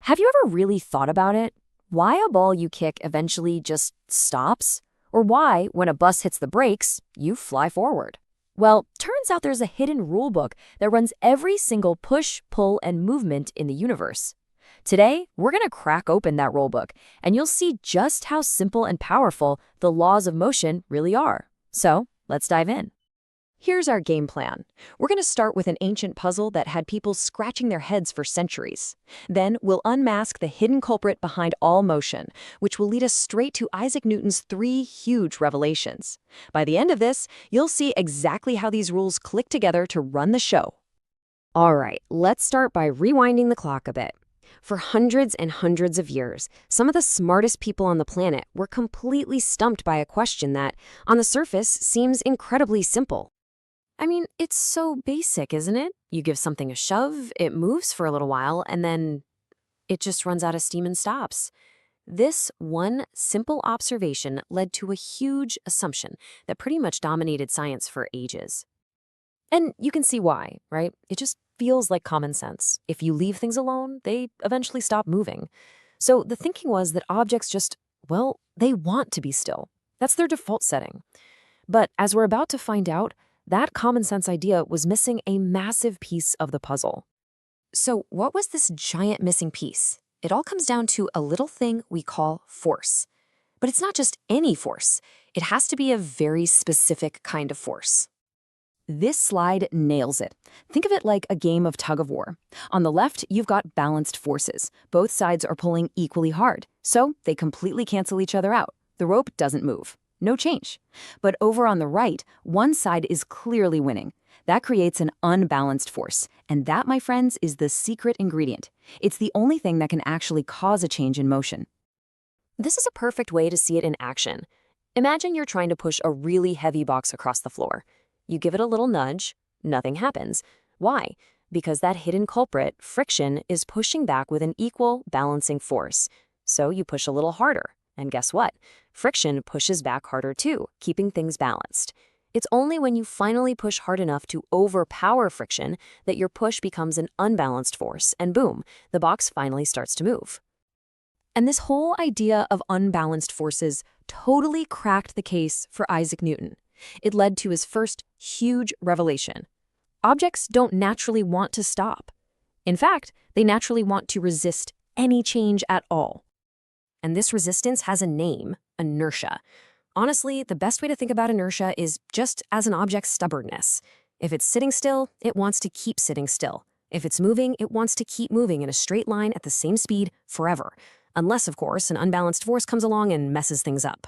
Have you ever really thought about it? Why a ball you kick eventually just stops? Or why, when a bus hits the brakes, you fly forward? Well, turns out there's a hidden rule book that runs every single push, pull, and movement in the universe. Today, we're going to crack open that rule book, and you'll see just how simple and powerful the laws of motion really are. So, let's dive in. Here's our game plan. We're going to start with an ancient puzzle that had people scratching their heads for centuries. Then we'll unmask the hidden culprit behind all motion, which will lead us straight to Isaac Newton's three huge revelations. By the end of this, you'll see exactly how these rules click together to run the show. All right, let's start by rewinding the clock a bit. For hundreds and hundreds of years, some of the smartest people on the planet were completely stumped by a question that, on the surface, seems incredibly simple. I mean, it's so basic, isn't it? You give something a shove, it moves for a little while, and then it just runs out of steam and stops. This one simple observation led to a huge assumption that pretty much dominated science for ages. And you can see why, right? It just feels like common sense. If you leave things alone, they eventually stop moving. So the thinking was that objects just, well, they want to be still. That's their default setting. But as we're about to find out, that common sense idea was missing a massive piece of the puzzle. So what was this giant missing piece? It all comes down to a little thing we call force. But it's not just any force. It has to be a very specific kind of force. This slide nails it. Think of it like a game of tug-of-war. On the left, you've got balanced forces. Both sides are pulling equally hard, so they completely cancel each other out. The rope doesn't move. No change. But over on the right, one side is clearly winning. That creates an unbalanced force. And that, my friends, is the secret ingredient. It's the only thing that can actually cause a change in motion. This is a perfect way to see it in action. Imagine you're trying to push a really heavy box across the floor. You give it a little nudge, nothing happens. Why? Because that hidden culprit, friction, is pushing back with an equal balancing force. So you push a little harder. And guess what? Friction pushes back harder too, keeping things balanced. It's only when you finally push hard enough to overpower friction that your push becomes an unbalanced force, and boom, the box finally starts to move. And this whole idea of unbalanced forces totally cracked the case for Isaac Newton. It led to his first huge revelation. Objects don't naturally want to stop. In fact, they naturally want to resist any change at all. And this resistance has a name, inertia. Honestly, the best way to think about inertia is just as an object's stubbornness. If it's sitting still, it wants to keep sitting still. If it's moving, it wants to keep moving in a straight line at the same speed forever. Unless, of course, an unbalanced force comes along and messes things up.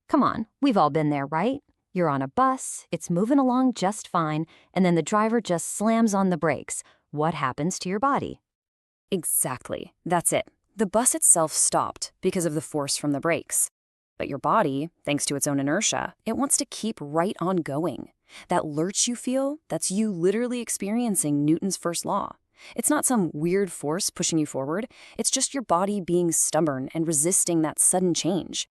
Come on, we've all been there, right? You're on a bus, it's moving along just fine, and then the driver just slams on the brakes. What happens to your body? Exactly. That's it. The bus itself stopped because of the force from the brakes. But your body, thanks to its own inertia, it wants to keep right on going. That lurch you feel, that's you literally experiencing Newton's first law. It's not some weird force pushing you forward. It's just your body being stubborn and resisting that sudden change.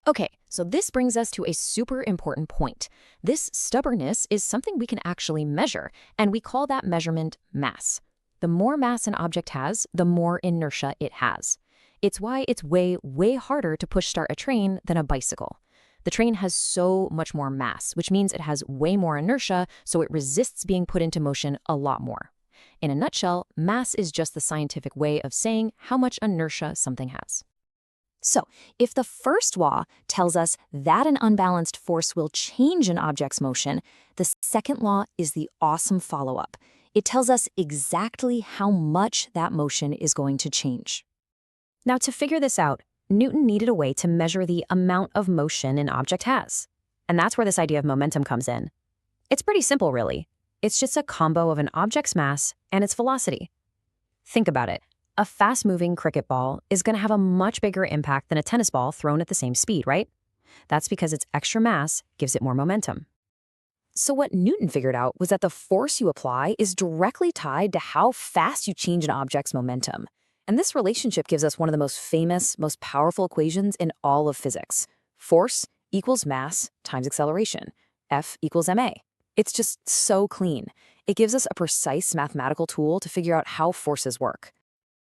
Okay, so this brings us to a super important point. This stubbornness is something we can actually measure, and we call that measurement mass. The more mass an object has, the more inertia it has. It's why it's way, way harder to push start a train than a bicycle. The train has so much more mass, which means it has way more inertia, so it resists being put into motion a lot more. In a nutshell, mass is just the scientific way of saying how much inertia something has. So, if the first law tells us that an unbalanced force will change an object's motion, the second law is the awesome follow-up. It tells us exactly how much that motion is going to change. Now, to figure this out, Newton needed a way to measure the amount of motion an object has. And that's where this idea of momentum comes in. It's pretty simple, really. It's just a combo of an object's mass and its velocity. Think about it. A fast-moving cricket ball is going to have a much bigger impact than a tennis ball thrown at the same speed, right? That's because its extra mass gives it more momentum. So what Newton figured out was that the force you apply is directly tied to how fast you change an object's momentum. And this relationship gives us one of the most famous, most powerful equations in all of physics. Force equals mass times acceleration. F equals ma. It's just so clean. It gives us a precise mathematical tool to figure out how forces work.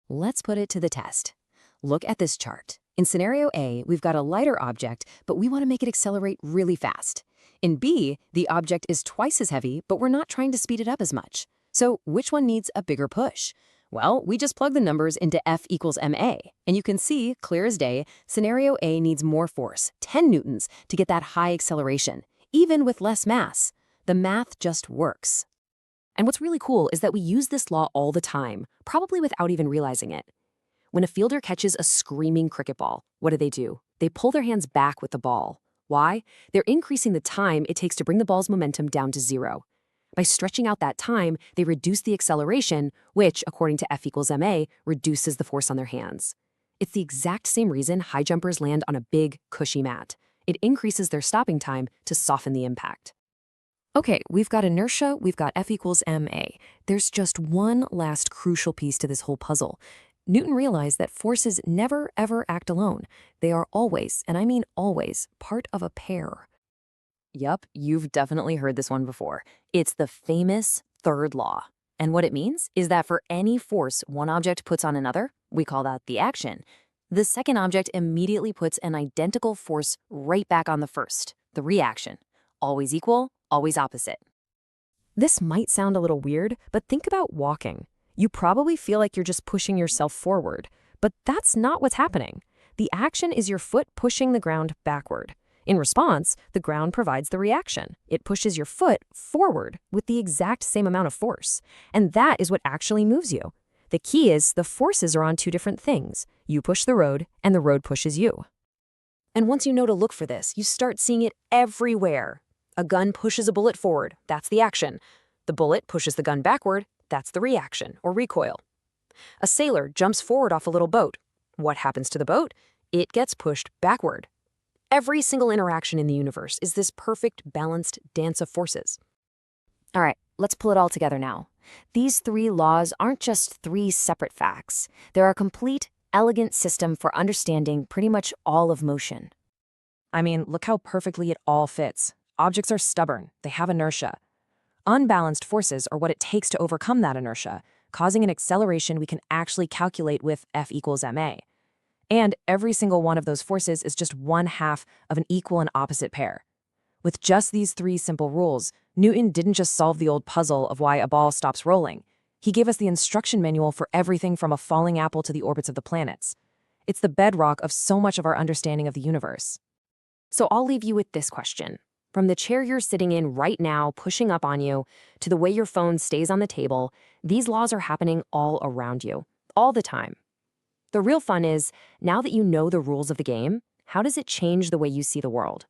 Let's put it to the test. Look at this chart. In scenario A, we've got a lighter object, but we want to make it accelerate really fast. In B, the object is twice as heavy, but we're not trying to speed it up as much. So which one needs a bigger push? Well, we just plug the numbers into F equals ma, and you can see, clear as day, scenario A needs more force, 10 newtons, to get that high acceleration, even with less mass. The math just works. And what's really cool is that we use this law all the time, probably without even realizing it. When a fielder catches a screaming cricket ball, what do? They pull their hands back with the ball. Why? They're increasing the time it takes to bring the ball's momentum down to zero. By stretching out that time, they reduce the acceleration, which, according to F equals ma, reduces the force on their hands. It's the exact same reason high jumpers land on a big, cushy mat. It increases their stopping time to soften the impact. Okay, we've got inertia, we've got F equals ma. There's just one last crucial piece to this whole puzzle. Newton realized that forces never, ever act alone. They are always, and I mean always, part of a pair. Yup, you've definitely heard this one before. It's the famous third law. And what it means is that for any force one object puts on another, we call that the action, the second object immediately puts an identical force right back on the first, the reaction. Always equal, always opposite. This might sound a little weird, but think about walking. You probably feel like you're just pushing yourself forward, but that's not what's happening. The action is your foot pushing the ground backward. In response, the ground provides the reaction. It pushes your foot forward with the exact same amount of force. And that is what actually moves you. The key is the forces are on two different things. You push the road, and the road pushes you. And once you know to look for this, you start seeing it everywhere. A gun pushes a bullet forward, that's the action. The bullet pushes the gun backward, that's the reaction, or recoil. A sailor jumps forward off a little boat. What happens to the boat? It gets pushed backward. Every single interaction in the universe is this perfect, balanced dance of forces. All right, let's pull it all together now. These three laws aren't just three separate facts. They're a complete, elegant system for understanding pretty much all of motion. I mean, look how perfectly it all fits. Objects are stubborn. They have inertia. Unbalanced forces are what it takes to overcome that inertia, causing an acceleration we can actually calculate with F equals ma. And every single one of those forces is just one half of an equal and opposite pair. With just these three simple rules, Newton didn't just solve the old puzzle of why a ball stops rolling. He gave us the instruction manual for everything from a falling apple to the orbits of the planets. It's the bedrock of so much of our understanding of the universe. So I'll leave you with this question. From the chair you're sitting in right now, pushing up on you, to the way your phone stays on the table, these laws are happening all around you, all the time. The real fun is, now that you know the rules of the game, how does it change the way you see the world?